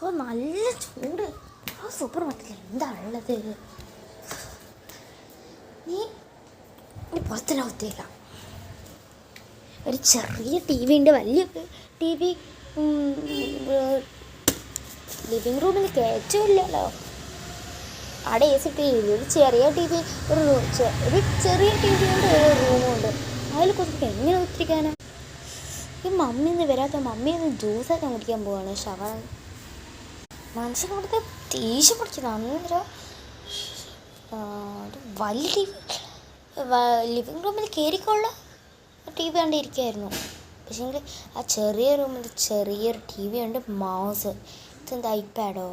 ഓ നല്ല ചൂട്. ആ സൂപ്പർ മാർക്കറ്റിൽ എന്താ ഉള്ളത്? നീ പുറത്തിനകത്തേക്ക ഒരു ചെറിയ ടി വി ഉണ്ട്, വലിയ ടി വി ലിവിങ് റൂമിൽ കയറ്റമില്ലല്ലോ. അവിടെ എ സി ടി വി, ഒരു ചെറിയ ടി വി, ഒരു ചെറിയ ടി വി ഉണ്ട്, ഒരു റൂമുണ്ട്. അതിൽ കുത്തിരിക്ക എങ്ങനെ കുത്തിരിക്കാനാ? ഈ മമ്മിന്ന് വരാത്ത മമ്മിന്ന് ജ്യൂസൊക്കെ കുടിക്കാൻ പോവാണ്. മനുഷ്യൻ കൊടുത്ത് ദേഷ്യം പിടിച്ചത്. അന്നേരം ഒരു വലിയ ടി വി ലിവിങ് റൂമിൽ കയറിക്കൊള്ള ടി വി കണ്ടിരിക്കുകയായിരുന്നു. പക്ഷേങ്കിൽ ആ ചെറിയ റൂമിൽ ചെറിയൊരു ടി വി ഉണ്ട്, മൗസ്. ഇതെന്താ ഐപാഡോ?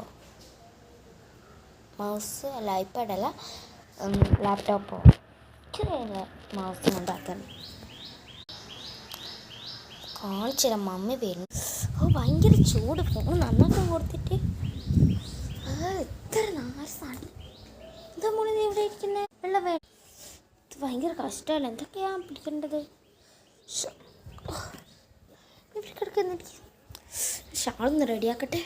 മൗസ് അല്ല, ഐപാഡല്ല, ലാപ്ടോപ്പോ? മൗസ് ഉണ്ടാക്കാൻ കാണിച്ചില്ല. മമ്മി വരുന്നു. ഓ ഭയങ്കര ചൂട്. ഫോൺ നന്നാക്കാൻ കൊടുത്തിട്ട് എത്ര നാശമാണ്. എന്താ മോളെ നീ ഇവിടെ ഇരിക്കുന്നത്? വെള്ളം വേണം. ഇത് ഭയങ്കര കഷ്ടമല്ല. എന്തൊക്കെയാണ് പിടിക്കേണ്ടത്? ഇവിടെ കിടക്കുന്ന ഷാളൊന്ന് റെഡിയാക്കട്ടെ.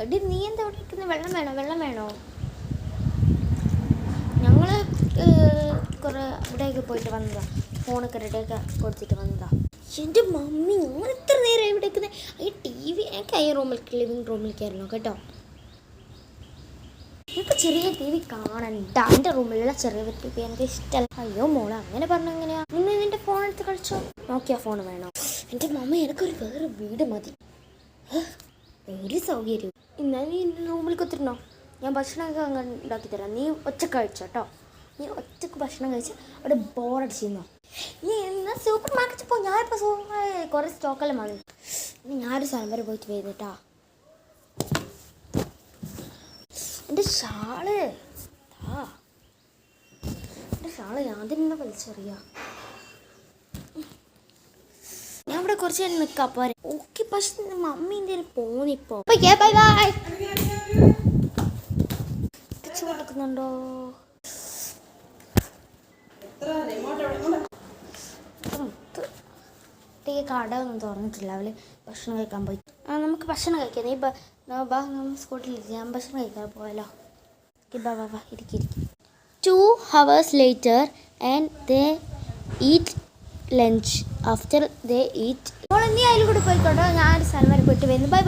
എടി നീ എന്താ ഇവിടെ ഇരിക്കുന്നത്? വെള്ളം വേണോ? ഞങ്ങൾ കുറേ ഇവിടെയൊക്കെ പോയിട്ട് വന്നതാണ്. ഫോണൊക്കെ റെഡിയൊക്കെ കൊടുത്തിട്ട് വന്നതാണ്. എൻ്റെ മമ്മി ഞങ്ങൾ ഇത്ര നേരം ഇവിടെ ഇരിക്കുന്നത്. ഈ ടി വി എനിക്ക് ഈ റൂമിൽ ലിവിങ് റൂമിലേക്കായിരുന്നു കേട്ടോ. എനിക്ക് ചെറിയ ടി വി കാണണ്ട. എൻ്റെ റൂമിലുള്ള ചെറിയ ടി വി എനിക്ക് ഇഷ്ടമല്ല. അയ്യോ മോളെ, അങ്ങനെ പറഞ്ഞാൽ എങ്ങനെയാ? നിന്ന് നിൻ്റെ ഫോൺ എടുത്ത് കളിച്ചോ. നോക്കിയാ ഫോൺ വേണോ? എൻ്റെ മമ്മി എനിക്കൊരു വേറെ വീട് മതി. ഒരു സൗകര്യം. എന്നാൽ നീ എൻ്റെ റൂമിൽ കുത്തിരുന്നോ? ഞാൻ ഭക്ഷണമൊക്കെ അങ്ങനെ ഉണ്ടാക്കി തരാം. നീ ഒറ്റക്ക് കഴിച്ചോ കേട്ടോ. നീ ഒറ്റക്ക് ഭക്ഷണം കഴിച്ച് അവിടെ ബോറടിച്ചിരുന്നോ? നീ എന്നാൽ സൂപ്പർ മാർക്കറ്റിൽ പോ. ഞാനിപ്പോൾ കുറേ സ്റ്റോക്കെല്ലാം വാങ്ങി. ഞാനൊരു സ്ഥലം വരെ പോയിട്ട് വരുന്നിട്ടാ. എൻ്റെ ഷാള് ഞാൻ തന്നെ വലിച്ചെറിയാം. ഞാൻ ഇവിടെ കുറച്ച് നേരം നിൽക്കാം. പോരെ ഓക്കെ. പക്ഷെ മമ്മി എന്തേലും പോന്നിപ്പോ. Bye bye. ചൂടുക്കുന്നുണ്ടോ? കട ഒന്നും തുറന്നിട്ടില്ല. അവള് ഭക്ഷണം കഴിക്കാൻ പോയി. നമുക്ക് ഭക്ഷണം കഴിക്കാം. നീ സ്കൂട്ടിൽ ഞാൻ ഭക്ഷണം കഴിക്കാൻ പോയാലോ? ബാ ഇരിക്കും. 2 hours later and they eat lunch. After they eat, നീ അതിൽ കൂടെ പോയിക്കോട്ടോ. ഞാനൊരു സ്ഥലം വരെ പോയിട്ട് വരുന്നു. ബൈ.